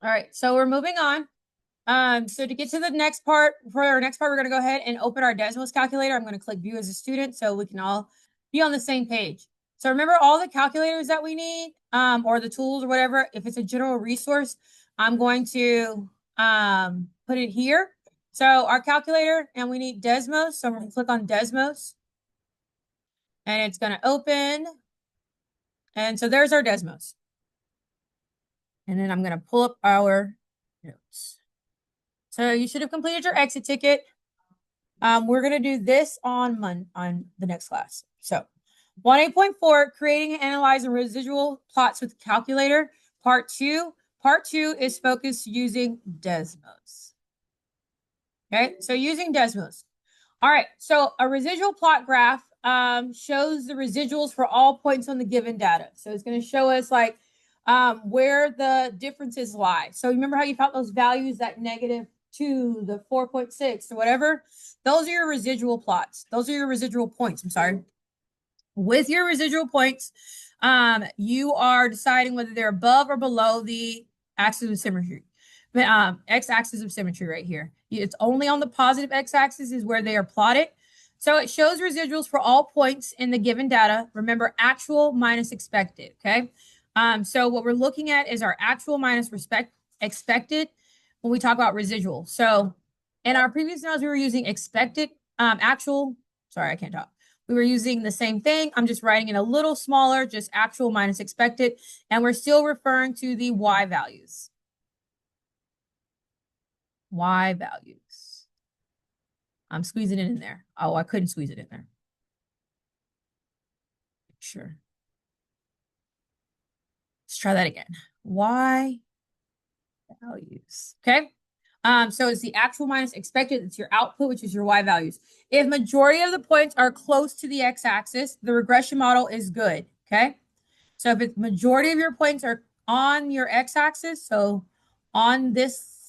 All right, so we're moving on. So to get to the next part, for our next part, we're going to go ahead and open our Desmos calculator. I'm going to click view as a student so we can all be on the same page. So remember all the calculators that we need, or the tools or whatever. If it's a general resource, I'm going to put it here. So our calculator, and we need Desmos. So I'm going to click on Desmos, and it's going to open. And so there's our Desmos. And then I'm going to pull up our notes. So you should have completed your exit ticket. We're going to do this on the next class. So 1A.4, creating and analyzing residual plots with calculator. Part 2. Part 2 is focused using Desmos. Okay, so using Desmos. All right, so a residual plot graph shows the residuals for all points on the given data. So it's going to show us like where the differences lie. So remember how you found those values, that -2, the 4.6, or whatever? Those are your residual plots. Those are your residual points. I'm sorry. With your residual points, you are deciding whether they're above or below the axis of symmetry. X-axis of symmetry right here. It's only on the positive x-axis is where they are plotted. So it shows residuals for all points in the given data. Remember, actual minus expected, okay? So what we're looking at is our actual minus expected when we talk about residual. So in our previous notes, we were using expected, actual, sorry, I can't talk. We were using the same thing. I'm just writing it a little smaller, just actual minus expected. And we're still referring to the Y values. Y values. I'm squeezing it in there. Oh, I couldn't squeeze it in there. Sure. Let's try that again. Y values. Okay. So it's the actual minus expected. It's your output, which is your Y values. If majority of the points are close to the x-axis, the regression model is good. Okay. So if it's majority of your points are on your x-axis, so on this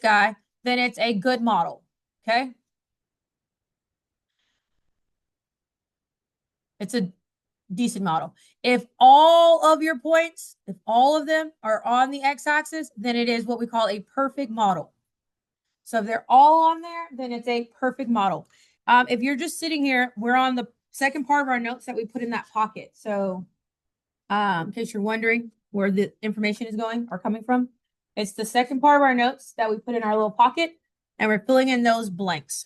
guy, then it's a good model. Okay. It's a decent model. If all of your points, if all of them are on the x-axis, then it is what we call a perfect model. So if they're all on there, then it's a perfect model. If you're just sitting here, we're on the second part of our notes that we put in that pocket. So in case you're wondering where the information is going or coming from, it's the second part of our notes that we put in our little pocket, and we're filling in those blanks.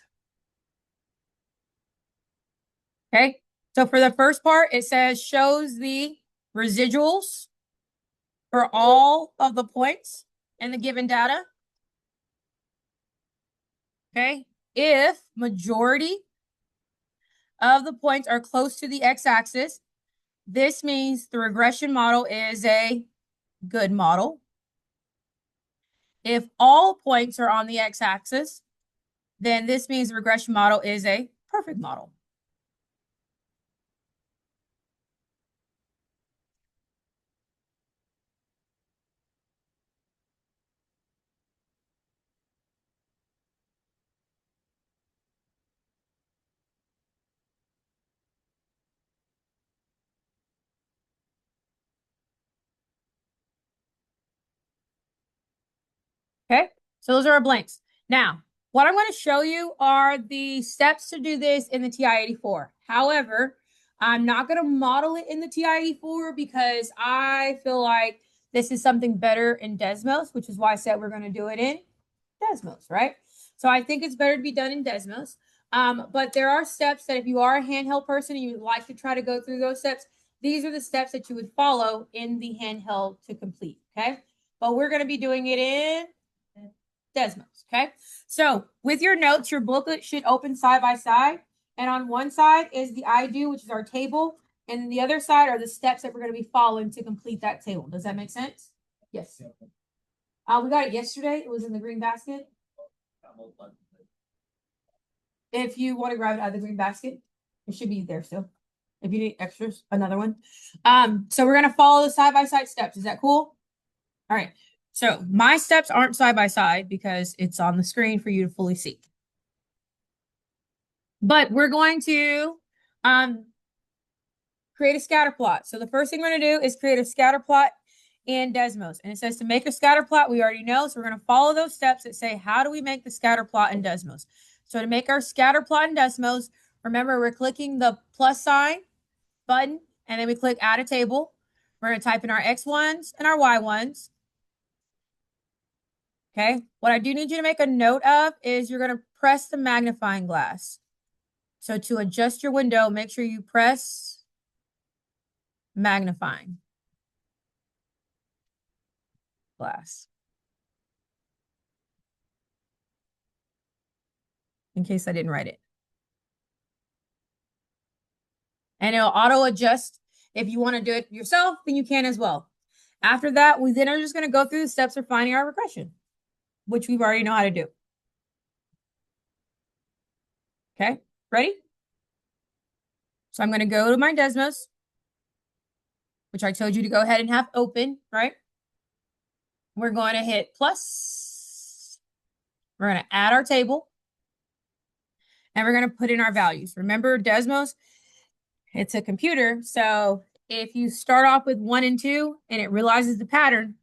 Okay. So for the first part, it says shows the residuals for all of the points in the given data. Okay. If majority of the points are close to the x-axis, this means the regression model is a good model. If all points are on the x-axis, then this means the regression model is a perfect model. Okay, so those are our blanks. Now, what I'm going to show you are the steps to do this in the TI-84. However, I'm not going to model it in the TI-84 because I feel like this is something better in Desmos, which is why I said we're going to do it in Desmos, right? So I think it's better to be done in Desmos. But there are steps that if you are a handheld person and you would like to try to go through those steps, these are the steps that you would follow in the handheld to complete, okay? But we're going to be doing it in Desmos, okay? So with your notes, your booklet should open side by side. And on one side is the I do, which is our table. And the other side are the steps that we're going to be following to complete that table. Does that make sense? Yes. We got it yesterday. It was in the green basket. If you want to grab it out of the green basket, it should be there still. If you need extras, another one. So we're going to follow the side-by-side steps. Is that cool? All right. So my steps aren't side by side because it's on the screen for you to fully see. But we're going to create a scatter plot. So the first thing we're going to do is create a scatter plot in Desmos. And it says to make a scatter plot, we already know. So we're going to follow those steps that say, how do we make the scatter plot in Desmos? So to make our scatter plot in Desmos, remember we're clicking the plus sign button, and then we click add a table. We're going to type in our X1s and our Y1s. Okay. What I do need you to make a note of is you're going to press the magnifying glass. So to adjust your window, make sure you press magnifying glass. In case I didn't write it. And it'll auto adjust. If you want to do it yourself, then you can as well. After that, we then are just going to go through the steps of finding our regression, which we've already know how to do. Okay, ready? So I'm going to go to my Desmos, which I told you to go ahead and have open, right? We're going to hit plus. We're going to add our table. And we're going to put in our values. Remember, Desmos, it's a computer. So if you start off with 1 and 2 and it realizes the pattern,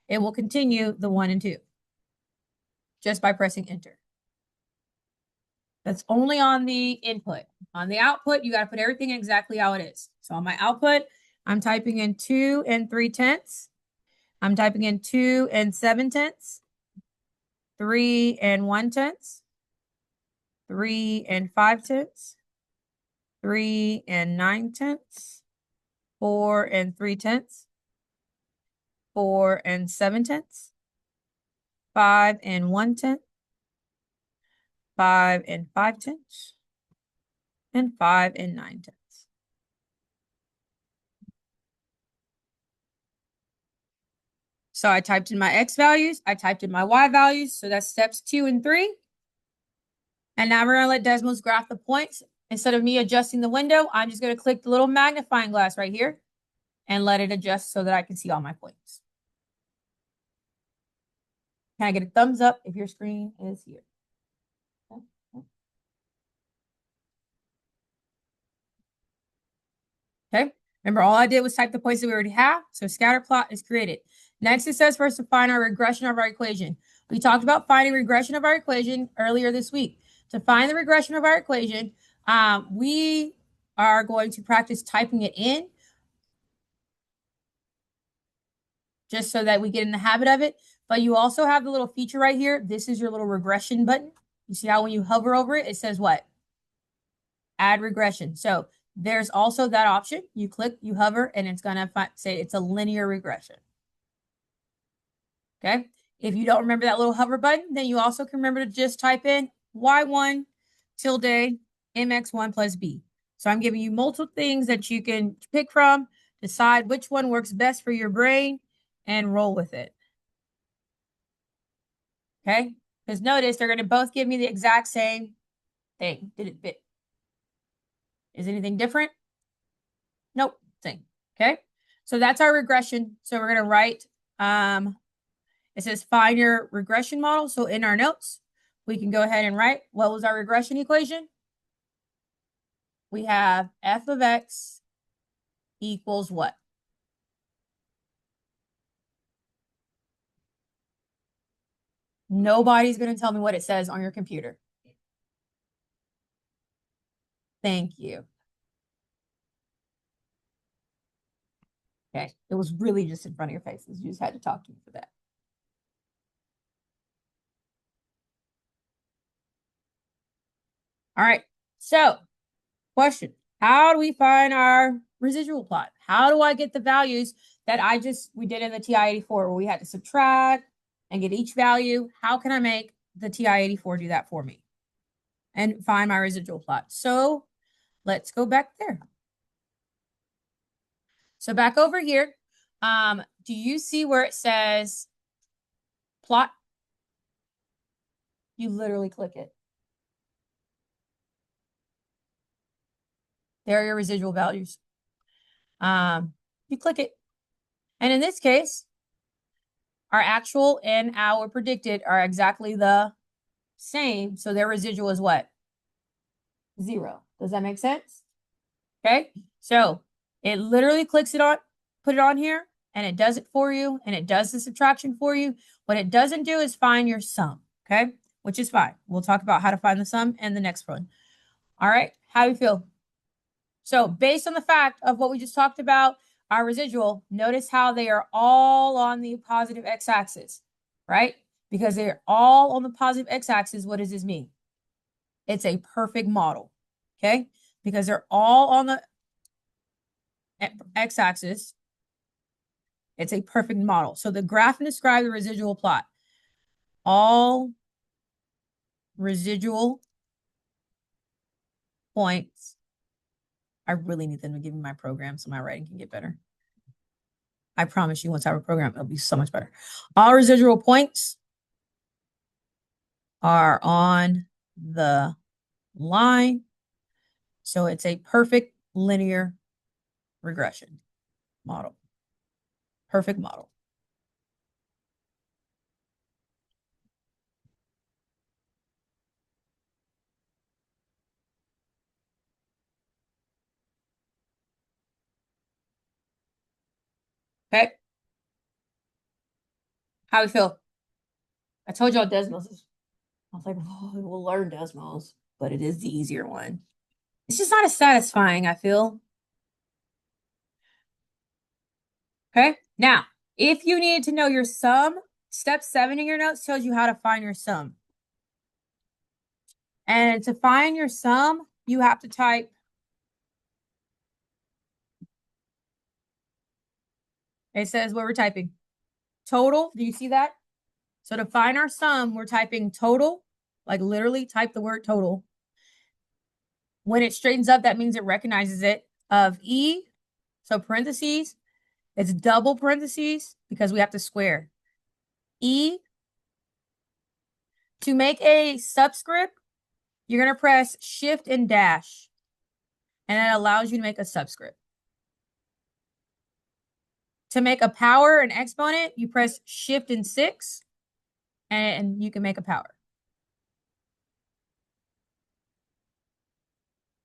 it will continue the 1 and 2 just by pressing enter. That's only on the input. On the output, you got to put everything exactly how it is. So on my output, I'm typing in 2 and 3/10. I'm typing in 2 and 7/10. 3 and 1/10. 3 and 5/10. 3 and 9/10. 4 and 3/10. 4 and 7/10. 5 and 1/10. 5 and 5/10. And 5 and 9/10. So I typed in my X values, I typed in my Y values, so that's steps 2 and 3. And now we're going to let Desmos graph the points. Instead of me adjusting the window, I'm just going to click the little magnifying glass right here and let it adjust so that I can see all my points. Can I get a thumbs up if your screen is here? Okay. Remember, all I did was type the points that we already have. So scatter plot is created. Next, it says for us to find our regression of our equation. We talked about finding regression of our equation earlier this week. To find the regression of our equation, we are going to practice typing it in just so that we get in the habit of it. But you also have the little feature right here. This is your little regression button. You see how when you hover over it, it says what? Add regression. So there's also that option. You click, you hover, and it's going to say it's a linear regression. Okay. If you don't remember that little hover button, then you also can remember to just type in y1 tilde mx1 plus b. So I'm giving you multiple things that you can pick from, decide which one works best for your brain, and roll with it. Okay. Because notice they're going to both give me the exact same thing. Did it fit? Is anything different? Nope. Same. Okay. So that's our regression. So we're going to write, it says find your regression model. So in our notes, we can go ahead and write what was our regression equation. We have f of x equals what? Nobody's going to tell me what it says on your computer. Thank you. Okay. It was really just in front of your faces. You just had to talk to me for that. All right. So, question. How do we find our residual plot? How do I get the values that we did in the TI-84 where we had to subtract and get each value? How can I make the TI-84 do that for me and find my residual plot? So let's go back there. So back over here, do you see where it says plot? You literally click it. There are your residual values. You click it. And in this case, our actual and our predicted are exactly the same. So their residual is what? 0. Does that make sense? Okay. So it literally clicks it on, put it on here, and it does it for you, and it does the subtraction for you. What it doesn't do is find your sum, okay? Which is fine. We'll talk about how to find the sum in the next one. All right, how do you feel? So based on the fact of what we just talked about, our residual, notice how they are all on the positive x-axis, right? Because they're all on the positive x-axis, what does this mean? It's a perfect model, okay? Because they're all on the x-axis, it's a perfect model. So the graph and describe the residual plot. All residual points. I really need them to give me my program so my writing can get better. I promise you, once I have a program, it'll be so much better. All residual points are on the line. So it's a perfect linear regression model. Perfect model. Okay. How do you feel? I told y'all Desmos is, I was like, oh, we'll learn Desmos, but it is the easier one. It's just not as satisfying, I feel. Okay. Now, if you needed to know your sum, step 7 in your notes tells you how to find your sum. And to find your sum, you have to type. It says what we're typing. Total. Do you see that? So to find our sum, we're typing total, like literally type the word total. When it straightens up, that means it recognizes it of E. So parentheses, it's double parentheses because we have to square. E. To make a subscript, you're going to press shift and dash. And that allows you to make a subscript. To make a power, an exponent, you press shift and 6. And you can make a power.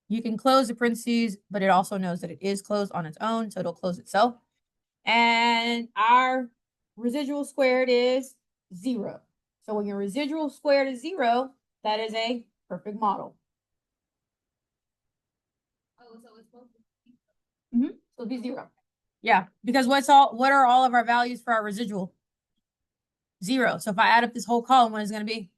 You can close the parentheses, but it also knows that it is closed on its own, so it'll close itself. And our residual squared is 0. So when your residual squared is 0, that is a perfect model. Oh, so it's supposed to be so it'll be 0. Yeah, because what are all of our values for our residual? 0. So if I add up this whole column, what is it going to be?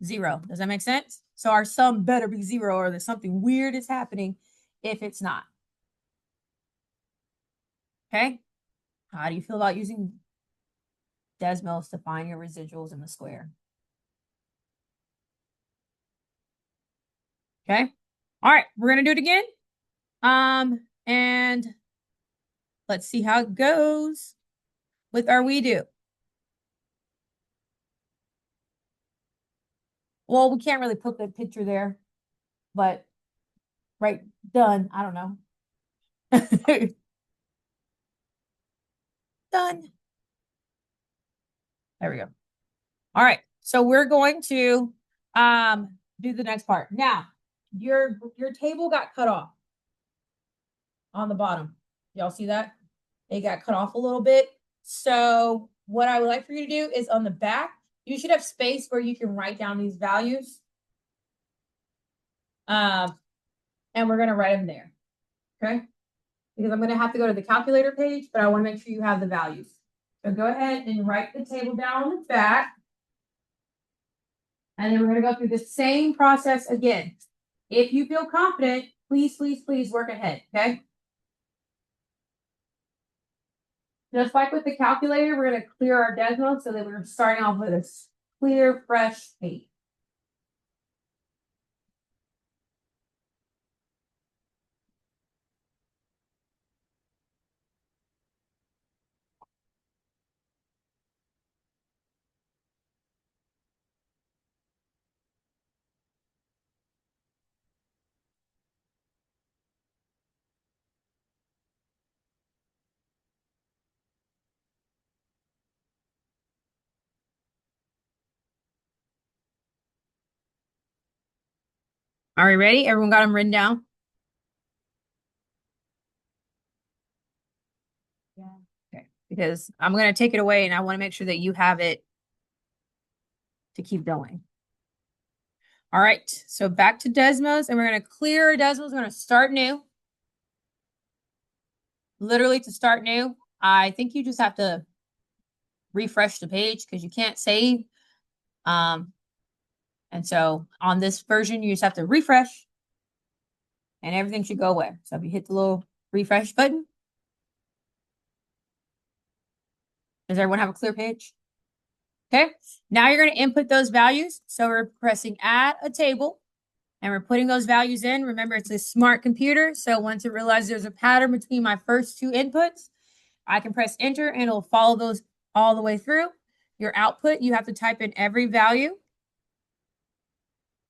0. Does that make sense? So our sum better be 0, or there's something weird is happening if it's not. Okay? How do you feel about using Desmos to find your residuals in the square? Okay? All right, we're going to do it again. And let's see how it goes with our we do. Well, we can't really put the picture there, but right, done. I don't know. Done. There we go. All right. So we're going to do the next part. Now, your table got cut off on the bottom. Y'all see that? It got cut off a little bit. So what I would like for you to do is on the back, you should have space where you can write down these values. And we're going to write them there. Okay? Because I'm going to have to go to the calculator page, but I want to make sure you have the values. So go ahead and write the table down on the back. And then we're going to go through the same process again. If you feel confident, please, please, please work ahead, okay? Just like with the calculator, we're going to clear our Desmos so that we're starting off with a clear, fresh page. Are we ready? Everyone got them written down? Yeah. Okay. because I'm going to take it away and I want to make sure that you have it to keep going. All right, so back to Desmos, and we're going to clear Desmos. We're going to start new. Literally to start new, I think you just have to refresh the page because you can't save. And so on this version, you just have to refresh and everything should go away. So if you hit the little refresh button, does everyone have a clear page? Okay, now you're going to input those values. So we're pressing add a table and we're putting those values in. Remember, it's a smart computer. So once it realizes there's a pattern between my first two inputs, I can press enter and it'll follow those all the way through. Your output, you have to type in every value.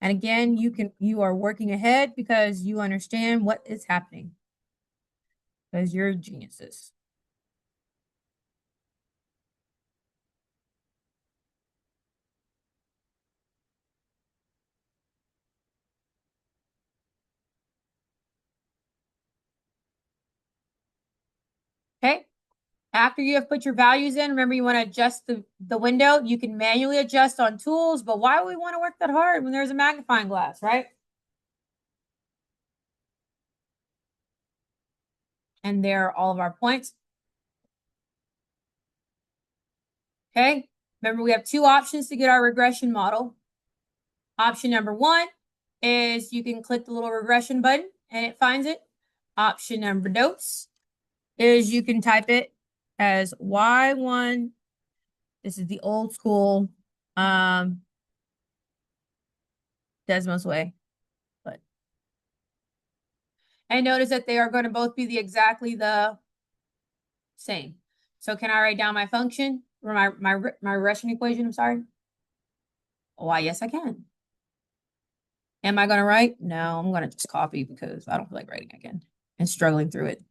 And again, you are working ahead because you understand what is happening. Because you're geniuses. Okay. After you have put your values in, remember you want to adjust the window. You can manually adjust on tools, but why would we want to work that hard when there's a magnifying glass, right? And there are all of our points. Okay. Remember, we have two options to get our regression model. Option number one is you can click the little regression button and it finds it. Option number notes is you can type it as Y1. This is the old school Desmos way. But and notice that they are going to both be exactly the same. So can I write down my function or my regression equation? I'm sorry. Why, yes, I can. Am I going to write? No, I'm going to just copy because I don't feel like writing again and struggling through it.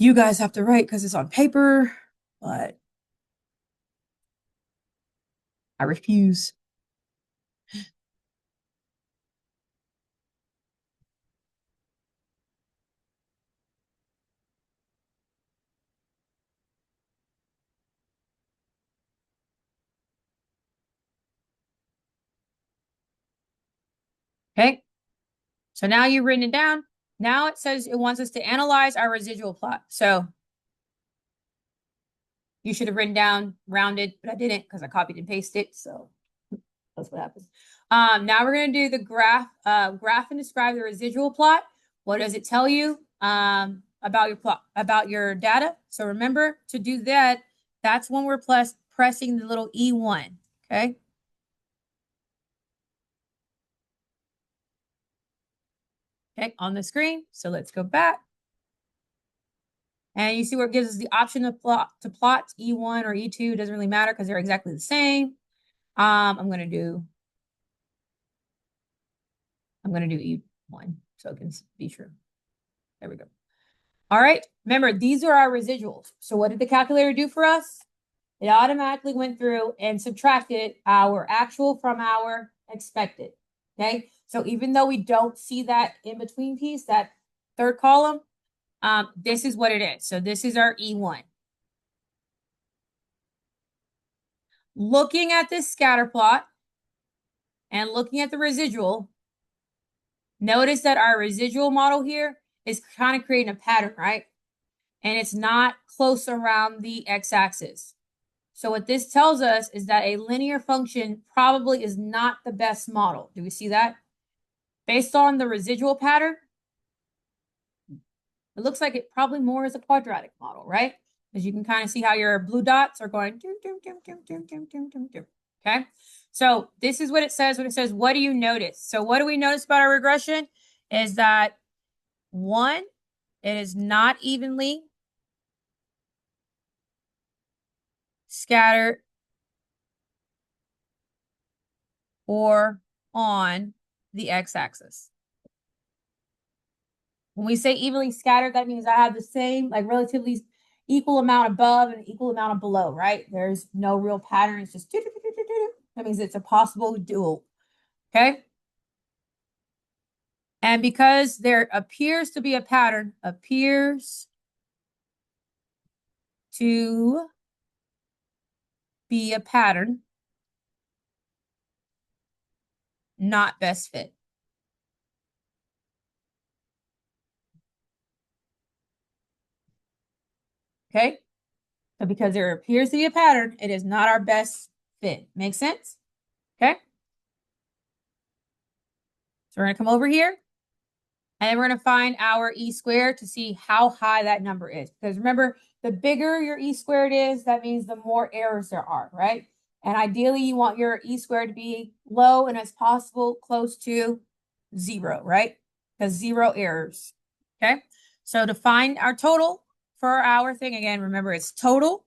You guys have to write because it's on paper, but I refuse. Okay. So now you've written it down. Now it says it wants us to analyze our residual plot. So you should have written down rounded, but I didn't because I copied and pasted it. So that's what happens. Now we're going to do the graph and describe the residual plot. What does it tell you about your plot, about your data? So remember to do that. That's when we're pressing the little E1. Okay. Okay, on the screen. So let's go back. And you see where it gives us the option of plot E1 or E2. Doesn't really matter because they're exactly the same. I'm going to do E1 so it can be true. There we go. All right. Remember, these are our residuals. So what did the calculator do for us? It automatically went through and subtracted our actual from our expected. Okay. So even though we don't see that in between piece, that third column, this is what it is. So this is our E1. Looking at this scatter plot and looking at the residual, notice that our residual model here is kind of creating a pattern, right? And it's not close around the x-axis. So what this tells us is that a linear function probably is not the best model. Do we see that? Based on the residual pattern, it looks like it probably more is a quadratic model, right? Because you can kind of see how your blue dots are going. Okay. So this is what it says when it says, what do you notice? So what do we notice about our regression is that one, it is not evenly scattered or on the x-axis. When we say evenly scattered, that means I have the same, like relatively equal amount above and equal amount of below, right? There's no real pattern. It's just that means it's a possible dual. Okay. And because there appears to be a pattern, appears to be a pattern, not best fit. Okay? So because there appears to be a pattern, it is not our best fit. Make sense? Okay? So we're going to come over here. And then we're going to find our e squared to see how high that number is. Because remember, the bigger your e squared is, that means the more errors there are, right? And ideally, you want your e squared to be low and as possible close to 0, right? Because 0 errors, okay? So to find our total for our thing, again, remember it's total,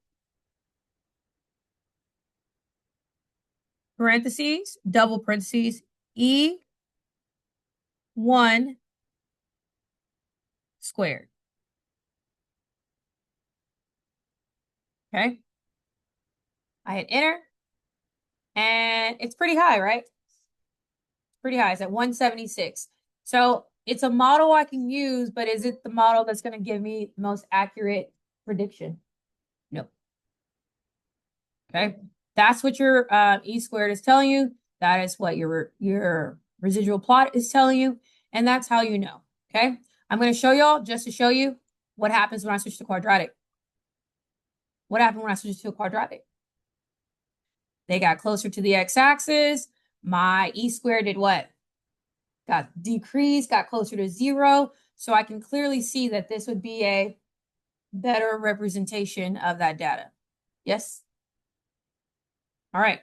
parentheses, double parentheses, E1 squared. Okay. I hit enter. And it's pretty high, right? Pretty high. It's at 176. So it's a model I can use, but is it the model that's going to give me the most accurate prediction? No. Okay. That's what your e squared is telling you. That is what your residual plot is telling you. And that's how you know. Okay. I'm going to show y'all just to show you what happens when I switch to quadratic. What happened when I switched to a quadratic? They got closer to the x-axis. My e squared did what? Got decreased, got closer to 0. So I can clearly see that this would be a better representation of that data. Yes? All right.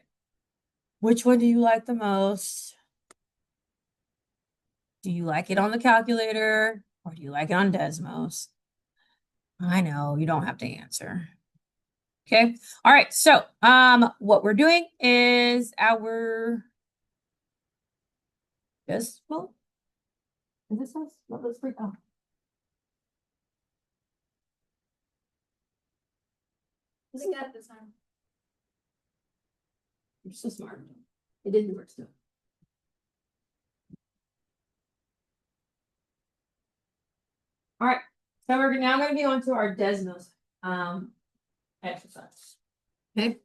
Which one do you like the most? Do you like it on the calculator or do you like it on Desmos? I know, you don't have to answer. Okay. All right. So, what we're doing is our Desmos. Is this us? What looks pretty? Oh. I think that this time. You're so smart. It didn't work still. All right, so we're now going to be on to our Desmos exercise. Okay.